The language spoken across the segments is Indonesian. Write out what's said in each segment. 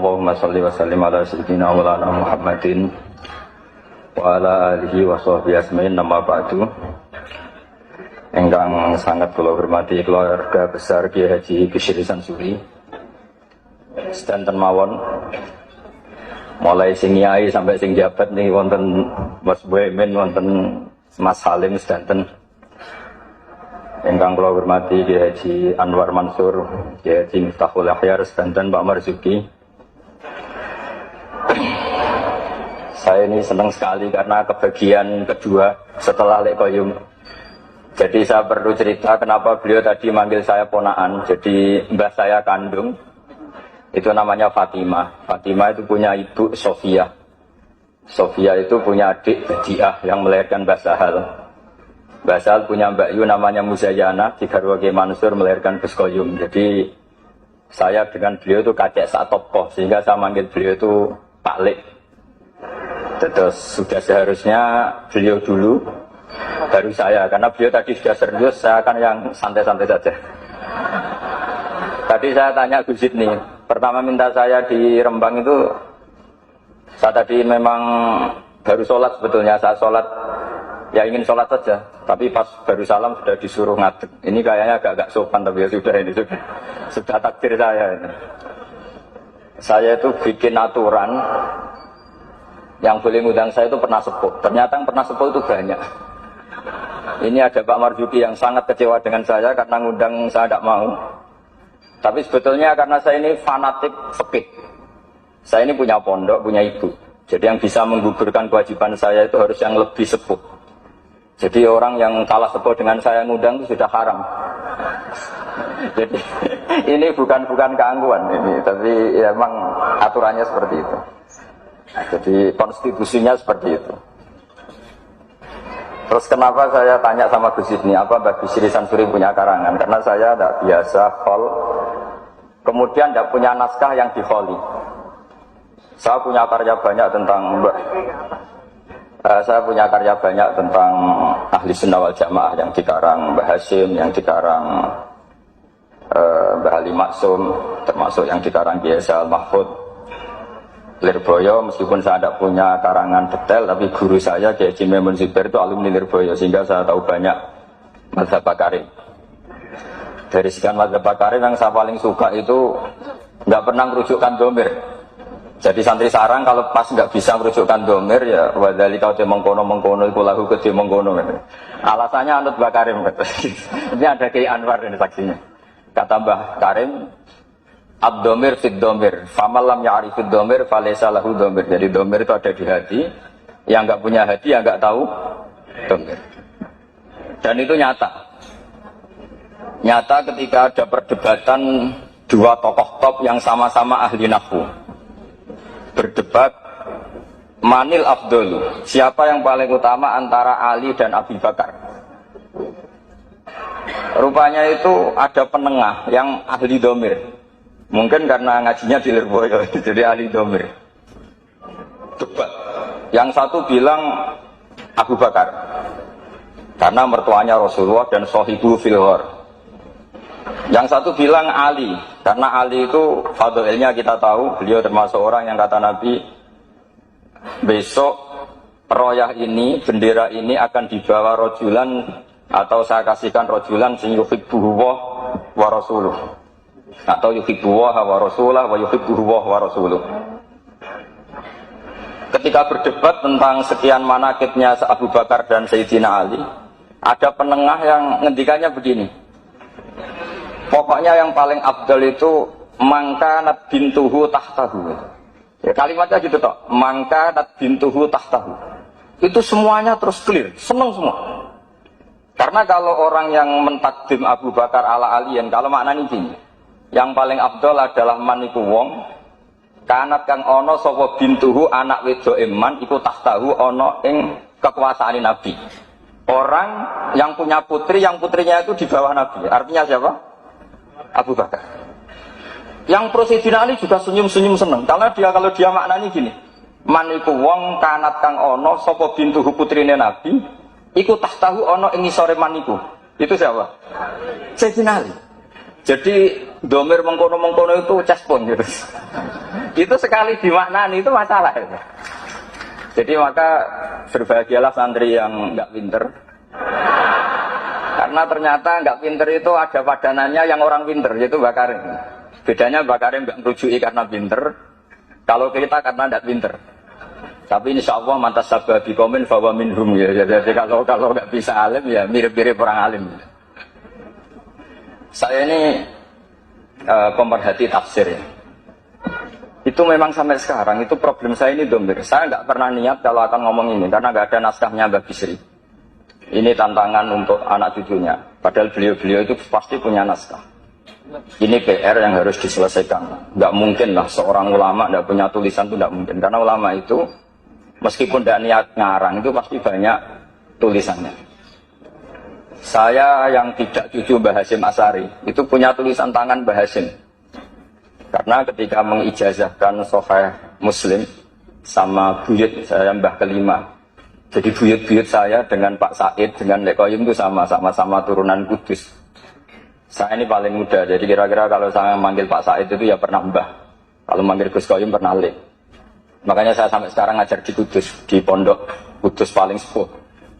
Allahumma sholli wa sallim ala sayyidina Maulana Muhammadin wa ala alihi wa sahbihi asma'in nama ba'du. Engkang sangat kula hormati keluarga besar Kiai Haji Bisyri Sansuri sedanten mawon mulai sing nyai sampai sing jabat nih wonten Mas Boemin, wonten Mas Salim sedanten. Engkang kula hormati Kiai Haji Anwar Mansur, Kiai Haji Miftahul Ahyar sedanten Pak Marzuki. Saya ini senang sekali karena kebagian kedua setelah Lek Koyum. Jadi saya perlu cerita kenapa beliau tadi manggil saya ponaan. Jadi mbah saya kandung itu namanya Fatimah. Fatimah itu punya ibu Sofia. Sofia itu punya adik Bediah yang melahirkan Mbah Sahal. Mbah Sahal punya Mbak Yu namanya Muzayyana, di Garwa Kiai Mansur melahirkan Gus Koyum. Jadi saya dengan beliau itu kacek saat tokoh, sehingga saya manggil beliau itu Pak Lek. Terus sudah seharusnya beliau dulu baru saya, karena beliau tadi sudah serius, saya kan yang santai-santai saja. Tadi saya tanya Gus nih, pertama minta saya di Rembang itu, saya tadi memang baru sholat sebetulnya, saya sholat, ya ingin sholat saja, tapi pas baru salam sudah disuruh ngadeg. Ini kayaknya agak-agak sopan, tapi ya sudah ini, sudah takdir saya ini. Saya itu bikin aturan, yang boleh ngundang saya itu pernah sepuh, ternyata yang pernah sepuh itu banyak. Ini ada Pak Marzuki yang sangat kecewa dengan saya karena ngundang saya tidak mau. Tapi sebetulnya karena saya ini fanatik fikih. Saya ini punya pondok, punya ibu. Jadi yang bisa menggugurkan kewajiban saya itu harus yang lebih sepuh. Jadi orang yang kalah sepuh dengan saya ngundang itu sudah haram. Jadi ini bukan keangkuhan ini, tapi ya memang aturannya seperti itu. Jadi konstitusinya seperti itu. Terus kenapa saya tanya sama Gus ini, apa Mbak Bisyri Sansuri punya karangan? Karena saya tidak biasa khol, kemudian tidak punya naskah yang dikholi. Saya punya karya banyak tentang saya punya karya banyak tentang Ahli Sunnah wal Jamaah yang dikarang Mbah Hashim, yang dikarang Mbah Ali Maksum, termasuk yang dikarang Kiai Al Mahfud Lirboyo. Meskipun saya tidak punya karangan detail, tapi guru saya Kiai Haji Maimun Zubair itu alumni Lirboyo, sehingga saya tahu banyak mazhab Bakarim. Dari sekian mazhab Bakarim yang saya paling suka itu nggak pernah merujukkan domir. Jadi santri sarang kalau pas nggak bisa merujukkan domir ya wadali kau mengkono itu lahu kecil mengkono. Alasannya anut Bakarim. Ini ada Kiai Anwar ini saksinya. Kata Mbah Karim, ad-domir fid-domir, famalam ya'rifid domir falaysa lahu domir. Jadi domir itu ada di hati, yang nggak punya hati yang nggak tahu domir. Dan itu nyata. Nyata ketika ada perdebatan dua tokoh top yang sama-sama ahli nahwu. Berdebat manil afdolu, siapa yang paling utama antara Ali dan Abu Bakar. Rupanya itu ada penengah yang ahli domir. Mungkin karena ngajinya di Lirboyo, jadi ahli domir. Debat. Yang satu bilang Abu Bakar, karena mertuanya Rasulullah dan sohibu filhor. Yang satu bilang Ali, karena Ali itu fadilnya kita tahu, beliau termasuk orang yang kata Nabi, besok royah ini, bendera ini akan dibawa rojulan, atau saya kasihkan rojulan sing yuhibbuhu wa rasuluh, atau yuhibbuhu wa rasulah wa yuhibbuhu wa rasuluh. Ketika berdebat tentang sekian manakibnya Abu Bakar dan Sayyidina Ali, ada penengah yang ngendikannya begini, pokoknya yang paling afdal itu mangkanat bintuhu tahtahu. Ya, kalimatnya gitu toh, mangkanat bintuhu tahtahu. Itu semuanya terus clear, seneng semua. Karena kalau orang yang mentakdim Abu Bakar ala aliyan, kalau maknanya gini, yang paling afdal adalah maniku wong kanat kang ono sapa bintuhu anak wedo iman iku tahtahu ono ing kekuasaan Nabi. Orang yang punya putri, yang putrinya itu di bawah Nabi. Artinya siapa? Abu Bakar. Yang pro Sayyidina Ali juga senyum-senyum seneng. Karena kalau dia maknanya gini, maniku wong kanat kang ono sapa bintuhu putrine Nabi iku tahtahu ono ing ngisore maniku. Itu siapa? Sayyidina Ali. Jadi domir mengkono-mengkono itu cespon gitu. Itu sekali dimaknani itu masalah itu. Jadi maka berbahagialah santri yang nggak pinter. Karena ternyata nggak pinter itu ada padanannya yang orang pinter, yaitu Mbak Karim. Bedanya Mbak Karim nggak merujui karena pinter, kalau kita karena nggak pinter. Tapi insya Allah mantas sababi komen bahwa minhum ya. Jadi kalau nggak bisa alim ya mirip-mirip orang alim. Saya ini pemerhati tafsir ya. Itu memang sampai sekarang itu problem saya ini domir. Saya nggak pernah niat kalau akan ngomong ini karena nggak ada naskahnya Mbak Bisri. Ini tantangan untuk anak cucunya. Padahal beliau-beliau itu pasti punya naskah. Ini PR yang harus diselesaikan. Nggak mungkin lah seorang ulama nggak punya tulisan itu nggak mungkin. Karena ulama itu meskipun tidak niat ngarang itu pasti banyak tulisannya. Saya yang tidak cucu Mbah Hasyim Asari itu punya tulisan tangan Mbah Hasyim. Karena ketika mengijazahkan Sahih Muslim sama buyut saya Mbah kelima. Jadi buyut-buyut saya dengan Pak Said, dengan Lek Koyum itu sama-sama turunan Kudus. Saya ini paling muda, jadi kira-kira kalau saya manggil Pak Said itu ya pernah Mbah. Kalau manggil Gus Koyum pernah Lek. Makanya saya sampai sekarang ngajar di Kudus, di pondok Kudus paling sepuh.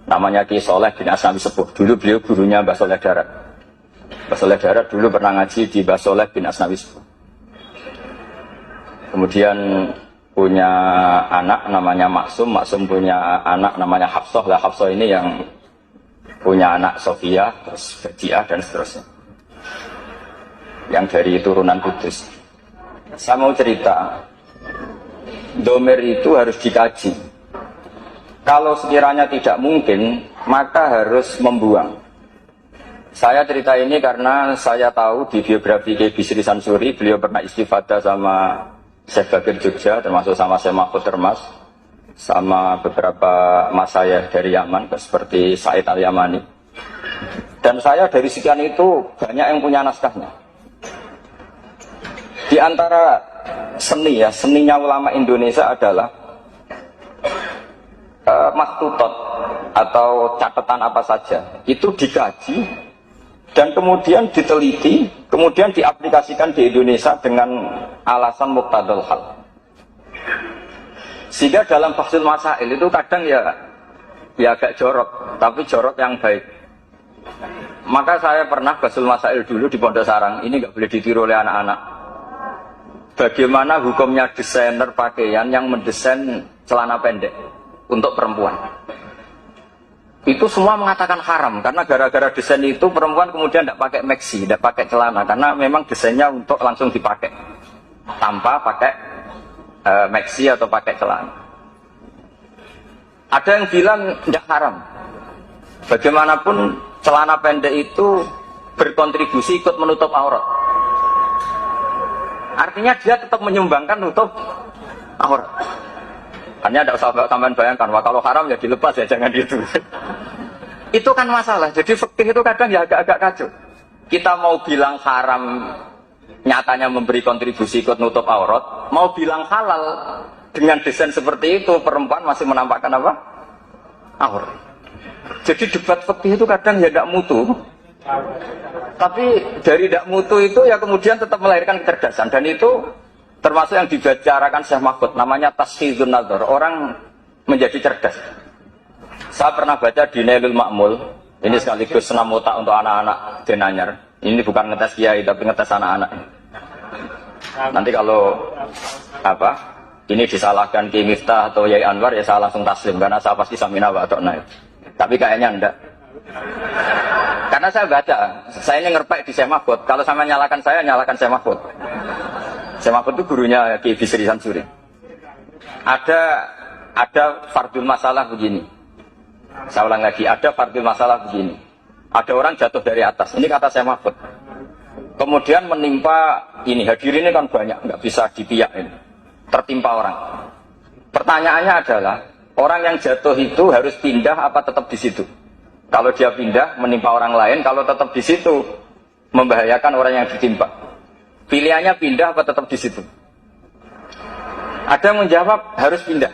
Namanya Ki Soleh bin Asnawi Sepuh. Dulu beliau gurunya Mbah Soleh Darat. Mbah Soleh Darat dulu pernah ngaji di Mbah Soleh bin Asnawi Sepuh. Kemudian punya anak namanya Maksum, Maksum punya anak namanya Hafsah. Lah Hafsah ini yang punya anak Sofia, terus Badiah dan seterusnya. Yang dari turunan Kudus. Saya mau cerita, domir itu harus dikaji. Kalau sekiranya tidak mungkin, maka harus membuang. Saya cerita ini karena saya tahu di biografi Kiai Bisri Sansuri, beliau pernah istifadah sama Syekh Bakir Jogja, termasuk sama Syekh Mahfud Termas, sama beberapa mas saya dari Yaman, seperti Said Al-Yamani. Dan saya dari sekian itu banyak yang punya naskahnya. Di antara seni ya, seninya ulama Indonesia adalah maktutot atau catatan apa saja. Itu dikaji dan kemudian diteliti, kemudian diaplikasikan di Indonesia dengan alasan muqtadul hal. Sehingga dalam bahsul masail itu kadang ya agak jorok, tapi jorok yang baik. Maka saya pernah bahsul masail dulu di Pondok Sarang, ini nggak boleh ditiru oleh anak-anak. Bagaimana hukumnya desainer pakaian yang mendesain celana pendek untuk perempuan? Itu semua mengatakan haram karena gara-gara desain itu perempuan kemudian tidak pakai maxi, tidak pakai celana karena memang desainnya untuk langsung dipakai tanpa pakai maxi atau pakai celana. Ada yang bilang tidak haram. Bagaimanapun celana pendek itu berkontribusi ikut menutup aurat. Artinya dia tetap menyumbangkan nutup aurat. Hanya tidak usah sampean bayangkan, wah kalau haram ya dilepas ya jangan itu. Itu kan masalah. Jadi fikih itu kadang ya agak-agak kacau. Kita mau bilang haram nyatanya memberi kontribusi ikut nutup aurat, mau bilang halal dengan desain seperti itu perempuan masih menampakkan apa? Aurat. Jadi debat fikih itu kadang ya tidak mutu. Tapi dari tidak mutu itu ya kemudian tetap melahirkan kecerdasan dan itu termasuk yang dibicarakan Syekh Mahfud, namanya tasfidun nazar, orang menjadi cerdas. Saya pernah baca di Nailul Ma'mul, ini sekaligus senam otak untuk anak-anak Denanyar. Ini bukan ngetes kiai, tapi ngetes anak-anak. Nanti kalau ini disalahkan Ki Miftah atau Yai Anwar, ya saya langsung taslim, karena saya pasti samina wa ta'na. Tapi kayaknya enggak. Karena saya baca, saya ini ngerpek di Syekh Mahfud, kalau sama nyalakan saya, nyalakan Syekh Mahfud. Syekh Mahfud itu gurunya Kiai Bisri Sansuri. Ada fardul masalah begini. Saya ulang lagi, ada fardul masalah begini. Ada orang jatuh dari atas. Ini kata Syekh Mahfud. Kemudian menimpa ini, hadirin ini kan banyak, nggak bisa dipiak ini. Tertimpa orang. Pertanyaannya adalah, orang yang jatuh itu harus pindah apa tetap di situ? Kalau dia pindah menimpa orang lain, kalau tetap di situ membahayakan orang yang ditimpa. Pilihannya pindah apa tetap di situ? Ada yang menjawab harus pindah.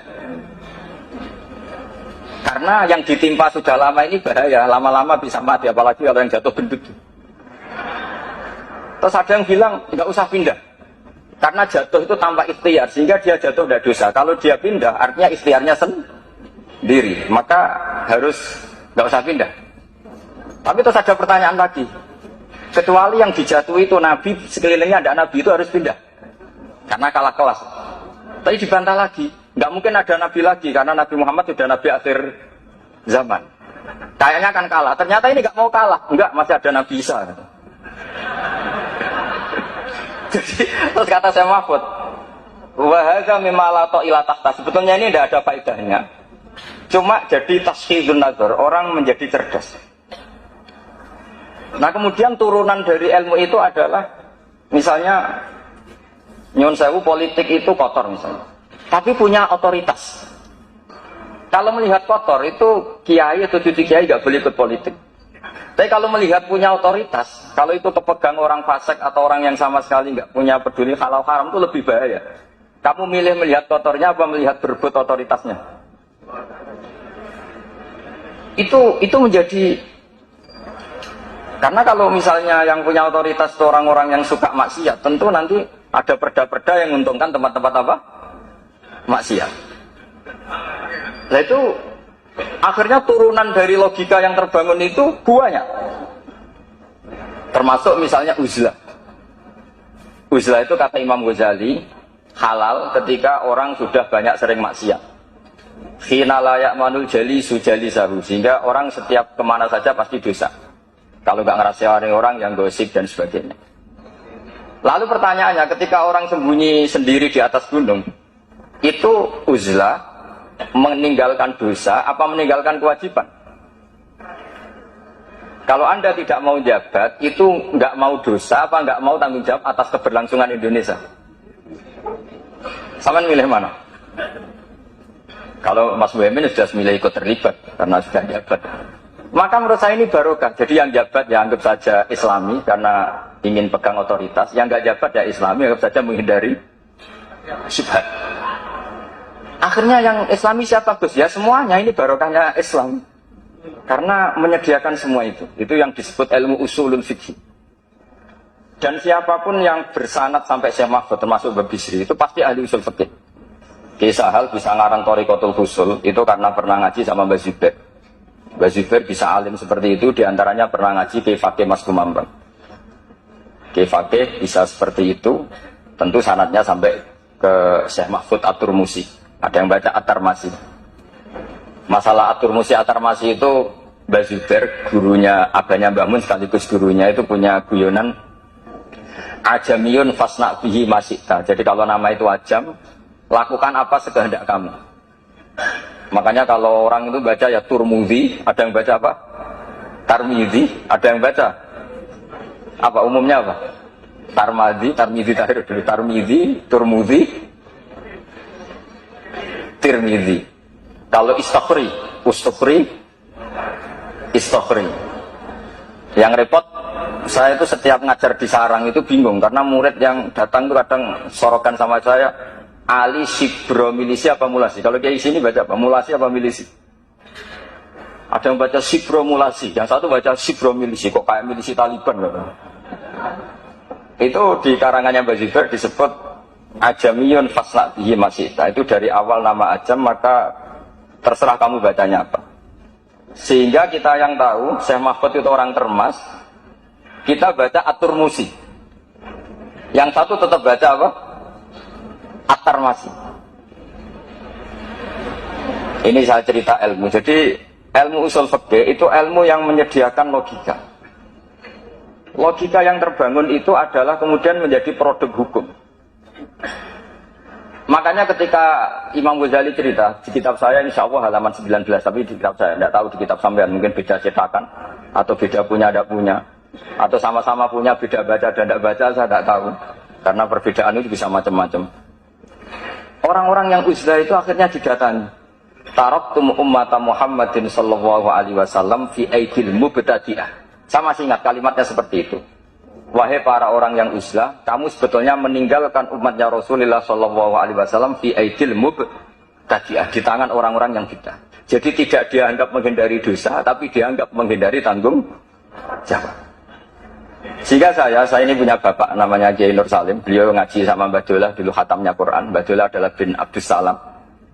Karena yang ditimpa sudah lama ini bahaya, lama-lama bisa mati, apalagi kalau yang jatuh gendut. Terus ada yang bilang nggak usah pindah. Karena jatuh itu tanpa ikhtiar, sehingga dia jatuh tidak dosa. Kalau dia pindah, artinya ikhtiarnya sendiri, maka harus nggak usah pindah. Tapi terus ada pertanyaan lagi, kecuali yang dijatuhi itu Nabi, sekelilingnya ada Nabi itu harus pindah, karena kalah kelas. Tapi dibantah lagi, nggak mungkin ada Nabi lagi, karena Nabi Muhammad sudah Nabi akhir zaman. Kayaknya akan kalah, ternyata ini nggak mau kalah, enggak, masih ada Nabi Isa. Jadi, terus kata saya Mahfud, wahaza mimalato ilatahta, sebetulnya ini tidak ada faedahnya, cuma jadi taskhizun nazar, orang menjadi cerdas. Nah kemudian turunan dari ilmu itu adalah, misalnya nyun sewu politik itu kotor misalnya, tapi punya otoritas. Kalau melihat kotor itu kiai atau cucu kiai nggak boleh ikut politik. Tapi kalau melihat punya otoritas, kalau itu kepegang orang fasik atau orang yang sama sekali nggak punya peduli halal haram, itu lebih bahaya. Kamu milih melihat kotornya apa melihat berebut otoritasnya? Itu menjadi, karena kalau misalnya yang punya otoritas itu orang-orang yang suka maksiat, tentu nanti ada perda-perda yang menguntungkan tempat-tempat apa? Maksiat. Nah itu akhirnya turunan dari logika yang terbangun itu banyak. Termasuk misalnya uzlah. Uzlah itu kata Imam Ghazali halal ketika orang sudah banyak sering maksiat. Khina layak manul jali sujali sahu, sehingga orang setiap kemana saja pasti dosa. Kalau nggak ngerasani orang yang gosip dan sebagainya. Lalu pertanyaannya, ketika orang sembunyi sendiri di atas gunung, itu uzlah meninggalkan dosa apa meninggalkan kewajiban? Kalau Anda tidak mau jabat, itu nggak mau dosa apa nggak mau tanggung jawab atas keberlangsungan Indonesia? Sama milih mana? Kalau Mas Muhammad sudah milih ikut terlibat karena sudah jabat, maka menurut saya ini barokah. Jadi yang jabat ya anggap saja Islami karena ingin pegang otoritas, yang nggak jabat ya Islami anggap saja menghindari syubhat. Akhirnya yang Islami siapa Gus? Ya semuanya, ini barokahnya Islam. Karena menyediakan semua itu. Itu yang disebut ilmu usulul fikih. Dan siapapun yang bersanad sampai Syekh Mahfud termasuk Mbah Bisri itu pasti ahli usul fikih. Kisah hal bisa ngarang Thariqatul Usul itu karena pernah ngaji sama Mbah Zubair. Mbah Zubair bisa alim seperti itu diantaranya pernah ngaji Kiai Fakih Mas Kumambang. Kiai Fakih bisa seperti itu, tentu sanadnya sampai ke Syekh Mahfud At-Turmusi. Ada yang baca At-Tarmasi. Masalah At-Turmusi At-Tarmasi itu Mbah Zubair, gurunya abahnya Mbah Mun sekaligus gurunya itu punya guyonan ajamiyun fasna bihi masyikta. Jadi kalau nama itu ajam, lakukan apa sekehendak kamu. Makanya kalau orang itu baca ya Turmudi, ada yang baca apa? Tarmidhi, ada yang baca apa umumnya apa? Tarmadi, Tarmidhi terakhir dulu. Tarmidhi, Turmudi, Tirmidhi. Kalau Istakhri, Ustukhri, Istakhri. Yang repot, saya itu setiap ngajar di sarang itu bingung karena murid yang datang itu kadang sorokan sama saya, Ali Sibro Milisi apa Mulasi? Kalau kayak sini baca apa? Mulasi apa Milisi? Ada yang baca Sibro Mulasi, yang satu baca Sibro Milisi. Kok kayak milisi Taliban? Gitu. Itu di karangannya Mbah Zubair disebut Ajamiyun fasna bihi masyita. Itu dari awal nama Ajam, maka terserah kamu bacanya apa. Sehingga kita yang tahu Syekh Mahfud itu orang Termas, kita baca At-Turmusi. Yang satu tetap baca apa? At-Tarmasi. Ini saya cerita ilmu. Jadi ilmu usul fikih itu ilmu yang menyediakan logika. Logika yang terbangun itu adalah kemudian menjadi produk hukum. Makanya ketika Imam Ghazali cerita di kitab saya, insya Allah halaman 19, tapi di kitab saya tidak tahu di kitab sampean, mungkin beda cetakan atau beda punya tidak punya, atau sama-sama punya beda baca dan tidak baca, saya tidak tahu karena perbedaan itu bisa macam-macam. Orang-orang yang uzlah itu akhirnya didatangi. Taraktum ummata Muhammadin sallallahu alaihi wasallam fi aidil mubtadi'ah. Sama ingat kalimatnya seperti itu. Wahai para orang yang uzlah, kamu sebetulnya meninggalkan umatnya Rasulullah sallallahu alaihi wasallam fi aidil mubtadi'ah, di tangan orang-orang yang bid'ah. Jadi tidak dianggap menghindari dosa, tapi dianggap menghindari tanggung jawab. Sehingga saya ini punya bapak namanya Kiai Nur Salim. Beliau ngaji sama Mbak Dola dulu khatamnya Quran. Mbak Dola adalah bin Abdus Salam.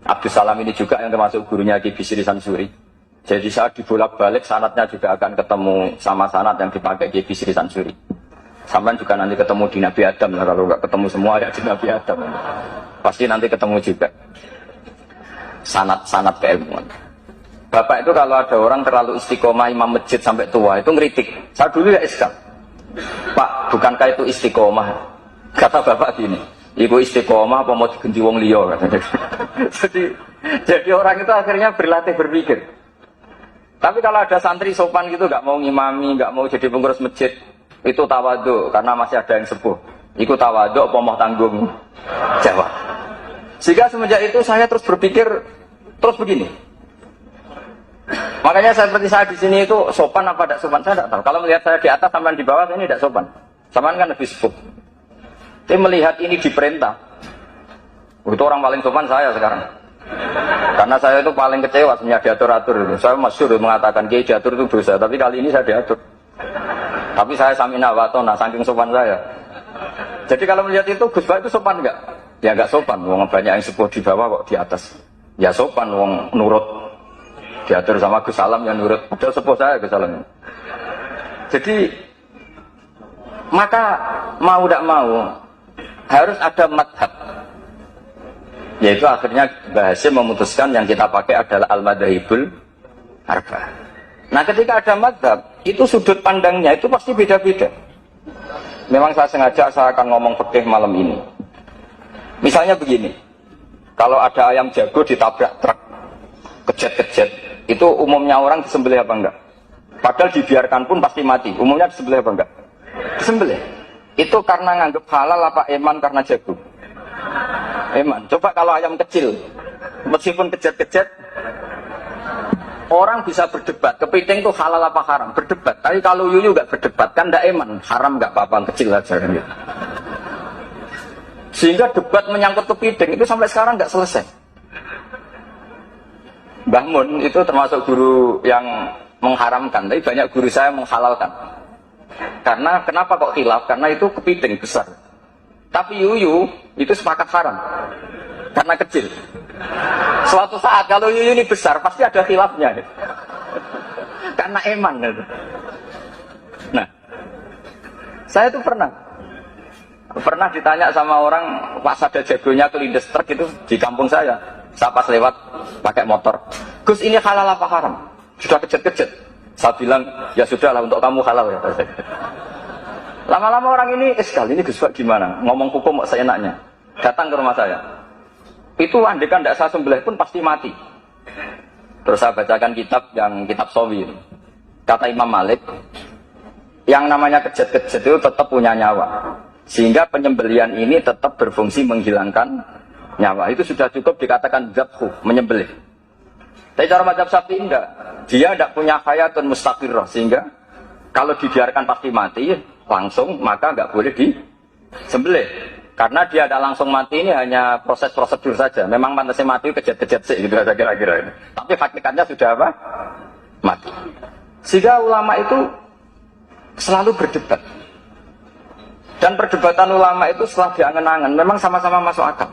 Abdus Salam ini juga yang termasuk gurunya Ki Bisri Sansuri. Jadi saat dibolak-balik sanadnya juga akan ketemu sama sanad yang dipakai Ki Bisri Sansuri. Sampai juga nanti ketemu di Nabi Adam. Kalau nggak ketemu semua ya di Nabi Adam. Pasti nanti ketemu juga. Sanad keilmuan. Bapak itu kalau ada orang terlalu istiqomah imam masjid sampai tua itu ngeritik. Saya dulu ya iskal. Pak, bukankah itu istiqomah? Kata bapak gini, ibu istiqomah apa mau digenji wong liya katanya. jadi orang itu akhirnya berlatih berpikir. Tapi kalau ada santri sopan gitu, nggak mau ngimami, nggak mau jadi pengurus masjid, itu tawadhu karena masih ada yang sepuh. Ikut tawadhu apa mau tanggung jawab. Sehingga semenjak itu saya terus berpikir terus begini. Makanya seperti saya di sini itu sopan apa tidak sopan saya tidak tahu. Kalau melihat saya di atas sampai di bawah ini tidak sopan. Sampai kan lebih sepuh. Tapi melihat ini diperintah. Itu orang paling sopan saya sekarang. Karena saya itu paling kecewa sebenarnya diatur-atur itu. Saya masyhur mengatakan Kiai diatur itu dosa, tapi kali ini saya diatur. Tapi saya samina wa ta'na saking sopan saya. Jadi kalau melihat itu Gus Bak itu sopan enggak? Ya enggak sopan. Wong banyak yang sepuh di bawah kok di atas. Ya sopan wong nurut. Diatur sama Gus Salam yang nurut. Padahal sepuh saya Gus Salam. Jadi maka mau tidak mau harus ada madhab. Yaitu akhirnya Mbah Hasyim memutuskan yang kita pakai adalah al-madhahibul arba. Nah ketika ada madhab, itu sudut pandangnya itu pasti beda-beda. Memang saya akan ngomong fikih malam ini. Misalnya begini, kalau ada ayam jago ditabrak truk, kejet-kejet, itu umumnya orang disembelih apa enggak? Padahal dibiarkan pun pasti mati. Umumnya disembelih apa enggak? Disembelih. Itu karena nganggep halal apa eman karena jago? Eman. Coba kalau ayam kecil, meskipun kejet-kejet, orang bisa berdebat. Kepiting itu halal apa haram? Berdebat. Tapi kalau yuyu enggak berdebat, kan enggak eman. Haram enggak apa-apa, kecil aja. Kan, gitu. Sehingga debat menyangkut kepiting itu sampai sekarang enggak selesai. Mbah Mun itu termasuk guru yang mengharamkan, tapi banyak guru saya menghalalkan. Karena kenapa kok khilaf? Karena itu kepiting besar. Tapi yuyu itu sepakat haram. Karena kecil. Suatu saat kalau yuyu ini besar pasti ada khilafnya. Karena eman. Nah, saya itu pernah ditanya sama orang pas ada jagonya kelindes truk itu di kampung saya. Saya pas lewat pakai motor. Gus ini halal apa haram? Sudah kejet-kejet. Saya bilang ya sudahlah untuk kamu halal ya. Lama-lama orang ini sekali ini Gus Bak gimana? Ngomong hukum kok seenaknya. Datang ke rumah saya. Itu andekan tidak saya sembelih pun pasti mati. Terus saya bacakan kitab Sawi. Kata Imam Malik, yang namanya kejet-kejet itu tetap punya nyawa. Sehingga penyembelian ini tetap berfungsi menghilangkan nyawa. Itu sudah cukup dikatakan dzabhu, menyembelih. Tapi cara mazhab Syafi'i enggak. Dia tidak punya hayatun mustaqirrah, sehingga kalau dibiarkan pasti mati langsung, maka enggak boleh disembelih. Karena dia tidak langsung mati ini hanya proses prosedur saja. Memang pantasnya mati kejet-kejet sih gitu aja kira-kira ini. Tapi hakikatnya sudah apa? Mati. Sehingga ulama itu selalu berdebat. Dan perdebatan ulama itu setelah diangen-angen memang sama-sama masuk akal.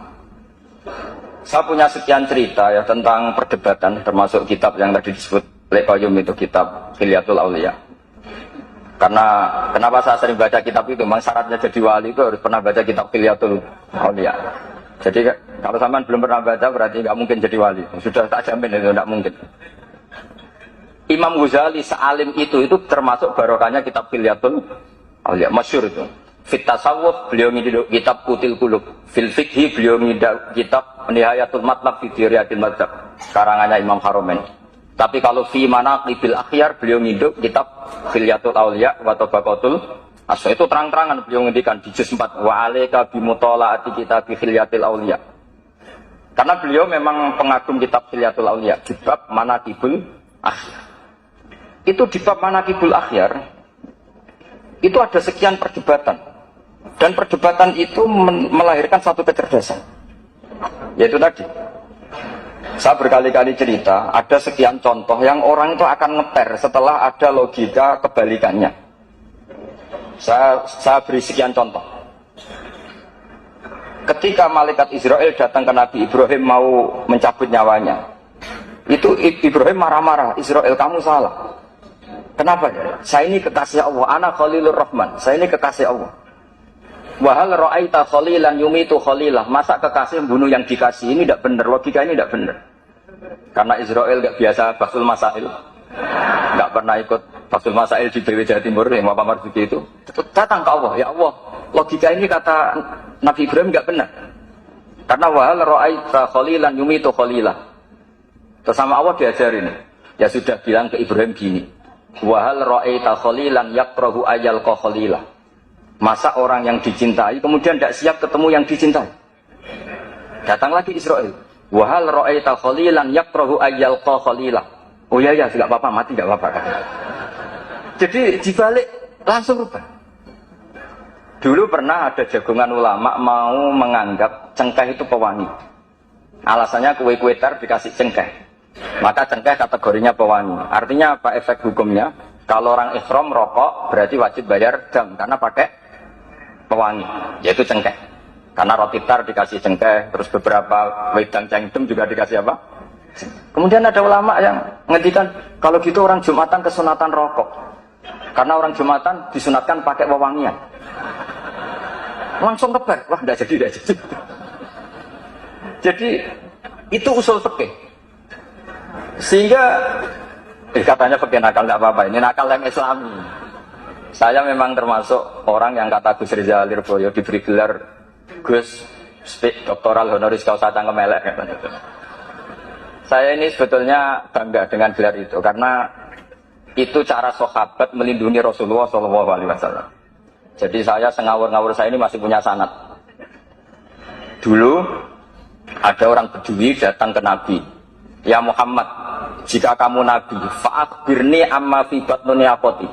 Saya punya sekian cerita ya tentang perdebatan, termasuk kitab yang tadi disebut Lekoyum itu kitab Hilyatul Auliya. Karena kenapa saya sering baca kitab itu? Memang syaratnya jadi wali itu harus pernah baca kitab Hilyatul Auliya. Jadi kalau sampean belum pernah baca berarti nggak mungkin jadi wali. Sudah tak jamin itu nggak mungkin. Imam Ghazali sealim itu termasuk barokahnya kitab Hilyatul Auliya, masyhur itu. Fit tasawuf beliau ngiduk kitab Qutil Qulub. Fil fikhi beliau ngiduk kitab Nihayatul Matlab fi Diriyatil Madzhab karangannya Imam Haromen. Tapi kalau fi manaqibil akhyar beliau ngiduk kitab Hilyatul Auliya wa Tabaqatul Asy. Itu terang-terangan beliau ngendikan di juz 4 wa alaika bi mutalaati kitab Hilyatil Auliya. Karena beliau memang pengagum kitab Hilyatul Auliya di bab manaqibul akhyar. Itu di bab manaqibul akhyar itu ada sekian perdebatan. Dan perdebatan itu melahirkan satu kecerdasan. Yaitu tadi, saya berkali-kali cerita, ada sekian contoh yang orang itu akan ngeper setelah ada logika kebalikannya. Saya beri sekian contoh. Ketika malaikat Israel datang ke Nabi Ibrahim mau mencabut nyawanya, itu Ibrahim marah-marah, Israel kamu salah. Kenapa? Saya ini kekasih Allah, ana Khalilur Rahman, saya ini kekasih Allah. Wahal ra'aita khalilan yumitu khalilah. Masa kekasih membunuh yang dikasih, ini tidak benar, logika ini tidak benar. Karena Israel tidak biasa Basul Masail, tidak pernah ikut Basul Masail di BW Jawa Timur yang Bapak Marzuki itu. Datang ke Allah, ya Allah, logika ini kata Nabi Ibrahim tidak benar. Karena wahal ra'aita khalilan yumitu khalilah. Terus sama Allah diajarin, ya sudah bilang ke Ibrahim gini, wahal ra'aita khalilan yakrahu ayal khalilah. Masa orang yang dicintai kemudian tidak siap ketemu yang dicintai. Datang lagi Israel, wahal ra'aita khalilan yakrahu ayal khalilah. Oh ya ya, tidak apa-apa, mati tidak apa-apa. Jadi dibalik langsung rubah. Dulu pernah ada jagongan ulama mau menganggap cengkeh itu pewangi. Alasannya kue-kue tar dikasih cengkeh, maka cengkeh kategorinya pewangi. Artinya apa efek hukumnya? Kalau orang ihram rokok berarti wajib bayar dam karena pakai pewangi, yaitu cengkeh. Karena roti tar dikasih cengkeh, terus beberapa wedang cengdem juga dikasih apa? Kemudian ada ulama yang ngendikan kalau gitu orang Jumatan kesunatan rokok, karena orang Jumatan disunatkan pakai wewangian. Langsung kebar, wah tidak jadi. Jadi itu usul fikih. Sehingga katanya fikih nakal tidak apa-apa, ini nakal yang Islami. Saya memang termasuk orang yang kata Gus Rizal Lirboyo diberi gelar Gus Doktoral Honoris Causa Cangkem Elek. Saya ini sebetulnya bangga dengan gelar itu karena itu cara sahabat melindungi Rasulullah SAW. Jadi saya sengawur-ngawur saya ini masih punya sanad. Dulu ada orang Bedui datang ke Nabi, ya Muhammad, jika kamu Nabi, fa'akhbirni amma fi batni naqati.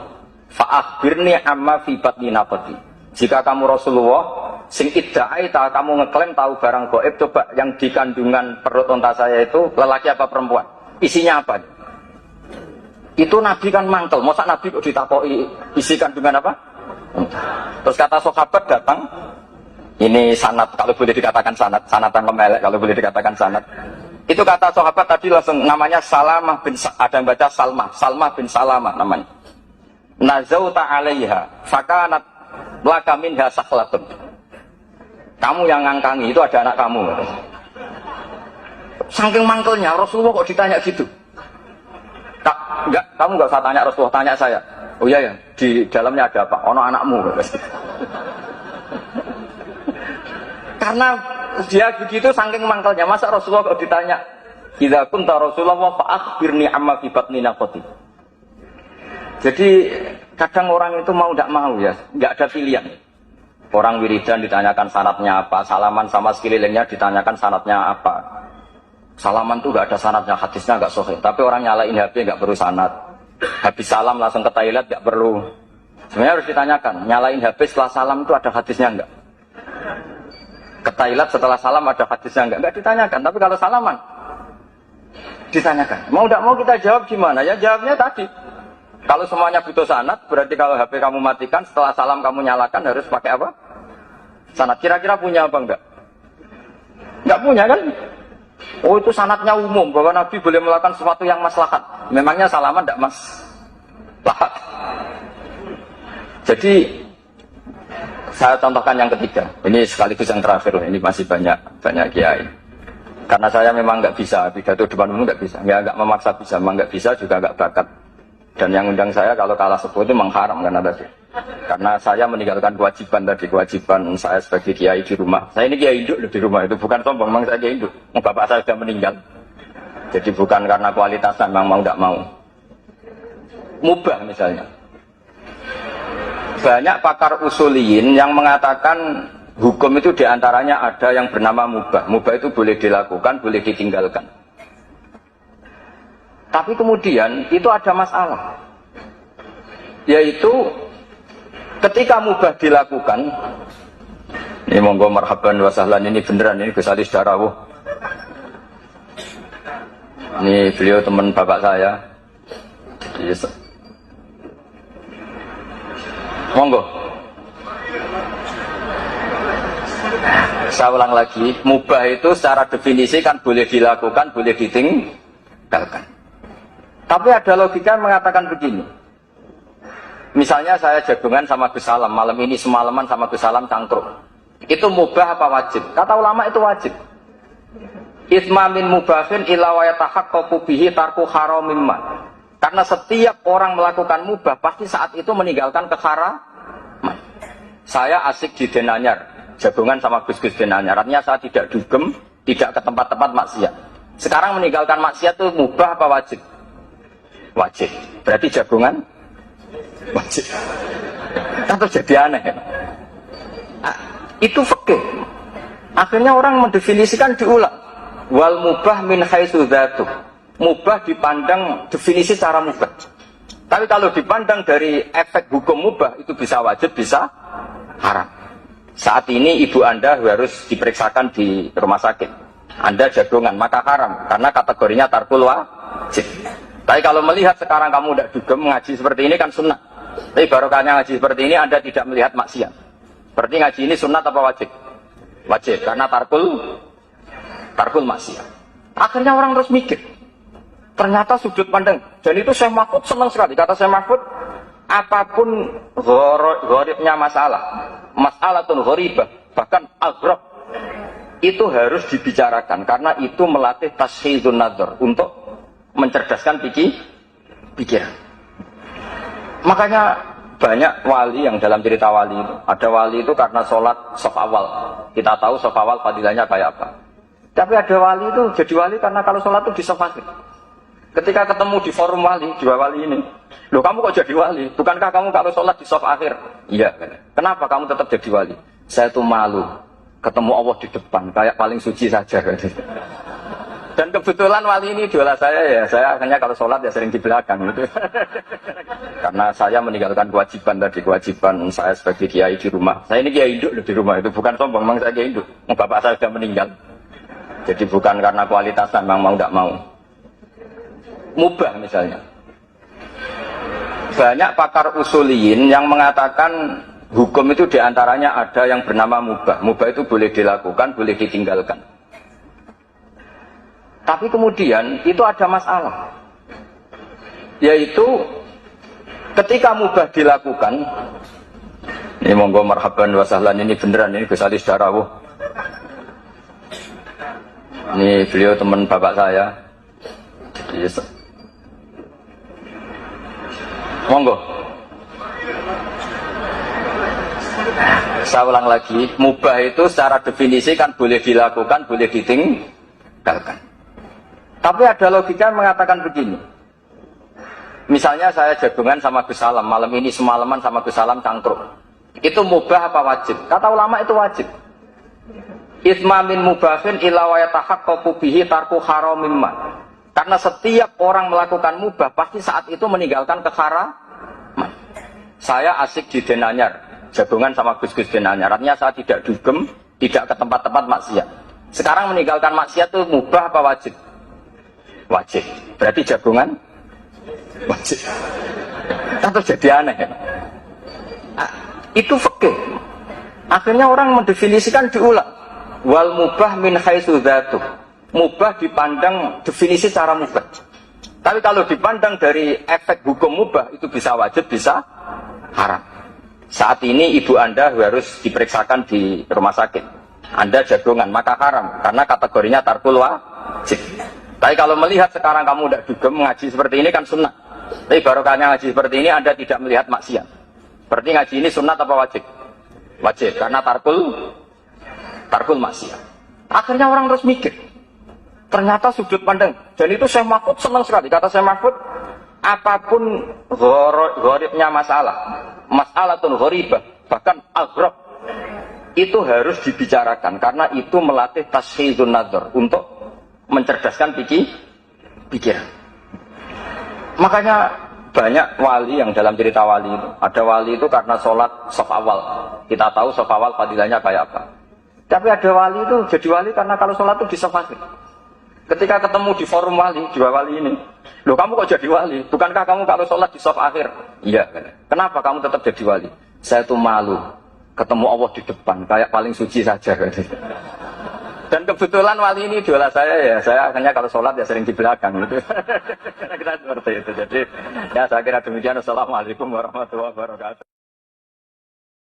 Fa'akhbirni amma fi batni naqati. Jika kamu Rasulullah, sing idda'aita, kamu ngeklaim tahu barang gaib, coba yang di kandungan perut unta saya itu lelaki apa perempuan? Isinya apa? Itu Nabi kan mangkel, masa Nabi kok ditakoi isi kandungan apa? Terus kata sahabat datang, ini sanad, kalau boleh dikatakan sanad, sanatan kemelek kalau boleh dikatakan sanad. Itu kata sahabat tadi langsung namanya Salamah bin, ada yang baca Salmah bin Salamah namanya. Nazauta 'alaiha fakanat laka minha sakhlatun. Kamu yang ngangkangi itu ada anak kamu. Saking mangkelnya Rasulullah kok ditanya gitu. Enggak, kamu enggak usah tanya Rasulullah, tanya saya. Oh iya ya, di dalamnya ada apa? Ono anakmu. Karena dia begitu saking mangkelnya, masa Rasulullah kok ditanya, "Idza kunta Rasulullah fa akhbirni amma fi batni naqati." Jadi kadang orang itu mau tidak mau ya, nggak ada pilihan. Orang wiridan ditanyakan sanatnya apa, salaman sama sekelilingnya ditanyakan sanatnya apa. Salaman tuh nggak ada sanatnya, hadisnya nggak sahih. Tapi orang nyalain HP nggak perlu sanat. Habis salam langsung ke toilet nggak perlu. Sebenarnya harus ditanyakan, nyalain HP setelah salam itu ada hadisnya nggak? Ke toilet setelah salam ada hadisnya nggak? Nggak ditanyakan. Tapi kalau salaman ditanyakan. Mau tidak mau kita jawab gimana? Ya jawabnya tadi. Kalau semuanya butuh sanad, berarti kalau HP kamu matikan, setelah salam kamu nyalakan harus pakai apa? Sanad. Kira-kira punya apa enggak? Enggak punya kan? Oh itu sanadnya umum, bahwa Nabi boleh melakukan sesuatu yang maslahat. Memangnya salaman enggak maslahat? Jadi, saya contohkan yang ketiga. Ini sekaligus yang terakhir, ini masih banyak kiai. Karena saya memang enggak bisa, pidato depan umum enggak bisa. Enggak memaksa bisa, memang enggak bisa, juga enggak bakat. Dan yang undang saya kalau kalah sepuh itu mengharam karena tadi. Karena saya meninggalkan kewajiban saya sebagai kiai di rumah. Saya ini kiai induk di rumah, itu bukan sombong, memang saya kiai induk. Bapak saya sudah meninggal. Jadi bukan karena kualitasnya, memang mau tidak mau. Mubah misalnya. Banyak pakar usuliyin yang mengatakan hukum itu diantaranya ada yang bernama mubah. Mubah itu boleh dilakukan, boleh ditinggalkan. Tapi kemudian itu ada masalah, yaitu ketika mubah dilakukan, ini monggo marhaban wa sahlan, ini beneran, ini Gus Ali Darawuh, ini beliau teman bapak saya. Jadi, monggo Saya ulang lagi, mubah itu secara definisi kan boleh dilakukan, boleh ditinggalkan. Tapi ada logika yang mengatakan begini. Misalnya saya jagungan sama Gus Salam, malam ini semalaman sama Gus Salam cangkruk. Itu mubah apa wajib? Kata ulama itu wajib. Itsma min mubahin illa wa yatahaqqaqu bihi tarku haramim ma. Karena setiap orang melakukan mubah pasti saat itu meninggalkan keharaman. Saya asik di Denanyar, jagungan sama Gus-Gus Denanyar. Artinya saya tidak dugem, tidak ke tempat-tempat maksiat. Sekarang meninggalkan maksiat itu mubah apa wajib? Wajib. Berarti jagungan wajib. Atau jadi aneh ya? Itu fikih. Akhirnya orang mendefinisikan diulang. Wal mubah min haitsu dzatuh. Mubah dipandang definisi secara mubah. Tapi kalau dipandang dari efek hukum mubah itu bisa wajib, bisa haram. Saat ini ibu Anda harus diperiksakan di rumah sakit. Anda jagongan, maka haram karena kategorinya tarkul wajib. Tapi kalau melihat sekarang kamu tidak dugem ngaji seperti ini kan sunnah. Tapi barokahnya ngaji seperti ini Anda tidak melihat maksiat. Berarti ngaji ini sunnah apa wajib? Wajib karena tarkul maksiat. Akhirnya orang terus mikir. Ternyata sudut pandang. Dan itu Syekh Mahfud senang sekali. Kata Syekh Mahfud, apapun gharibnya masalatun gharibah, bahkan aghrab, itu harus dibicarakan karena itu melatih tashhidun nazar untuk mencerdaskan pikiran. Makanya banyak wali yang dalam cerita wali itu, ada wali itu karena sholat shaf awal. Kita tahu shaf awal fadilahnya kayak apa. Tapi ada wali itu jadi wali karena kalau sholat itu di shaf akhir. Ketika ketemu di forum wali, dua wali ini, loh kamu kok jadi wali? Bukankah kamu kalau sholat di shaf akhir? Iya. Kenapa kamu tetap jadi wali? Saya tuh malu ketemu Allah di depan, kayak paling suci saja. Dan kebetulan wali ini idola saya ya, saya akhirnya kalau sholat ya sering di belakang gitu. Karena saya meninggalkan kewajiban saya sebagai kiai di rumah. Saya ini kiai induk di rumah, itu bukan sombong, memang saya kiai induk. Bapak saya sudah meninggal. Jadi bukan karena kualitasnya, memang mau tidak mau. Mubah misalnya. Banyak pakar usuliyin yang mengatakan hukum itu diantaranya ada yang bernama mubah. Mubah itu boleh dilakukan, boleh ditinggalkan. Tapi kemudian itu ada masalah. Yaitu ketika mubah dilakukan, ini monggo marhaban wa sahlan, ini beneran, ini Gus Ali Darawuh. Ini beliau teman bapak saya. Jadi, monggo. Saya ulang lagi, mubah itu secara definisi kan boleh dilakukan, boleh ditinggalkan. Tapi ada logika yang mengatakan begini. Misalnya saya jagungan sama Gus Salam, malam ini semalaman sama Gus Salam cangkruk. Itu mubah apa wajib? Kata ulama itu wajib. Itsma min mubahin illa wa yatahaqqaqu bihi tarku haramim ma. Karena setiap orang melakukan mubah pasti saat itu meninggalkan keharaman. Saya asik di Denanyar, jagungan sama Gus-Gus Denanyar. Artinya saya tidak dugem, tidak ke tempat-tempat maksiat. Sekarang meninggalkan maksiat itu mubah apa wajib? Wajib. Berarti jagungan wajib. Atau jadi aneh ya? Itu fikih. Akhirnya orang mendefinisikan diulang. Wal mubah min haitsu dzatuh. Mubah dipandang definisi secara mubah. Tapi kalau dipandang dari efek hukum mubah itu bisa wajib, bisa haram. Saat ini ibu Anda harus diperiksakan di rumah sakit. Anda jagongan, maka haram karena kategorinya tarkul wajib. Tapi kalau melihat sekarang kamu tidak dugem ngaji seperti ini kan sunnah. Tapi barokahnya ngaji seperti ini Anda tidak melihat maksiat. Berarti ngaji ini sunnah apa wajib? Wajib karena tarkul maksiat. Akhirnya orang terus mikir. Ternyata sudut pandang. Dan itu Syekh Mahfud senang sekali. Kata Syekh Mahfud, apapun gharibnya masalatun gharibah, bahkan aghrab, itu harus dibicarakan karena itu melatih tashhidun nazar untuk mencerdaskan pikiran. Makanya banyak wali yang dalam cerita wali itu, ada wali itu karena sholat shaf awal. Kita tahu shaf awal fadilahnya kayak apa. Tapi ada wali itu jadi wali karena kalau sholat itu di shaf akhir. Ketika ketemu di forum wali, dua wali ini, loh kamu kok jadi wali? Bukankah kamu kalau sholat di shaf akhir? Iya. Kenapa kamu tetap jadi wali? Saya tuh malu ketemu Allah di depan, kayak paling suci saja. Dan kebetulan wali ini idola saya ya. Saya akhirnya kalau sholat ya sering di belakang gitu. Kira-kira seperti itu. Jadi ya saya kira demikian. Assalamualaikum warahmatullahi wabarakatuh.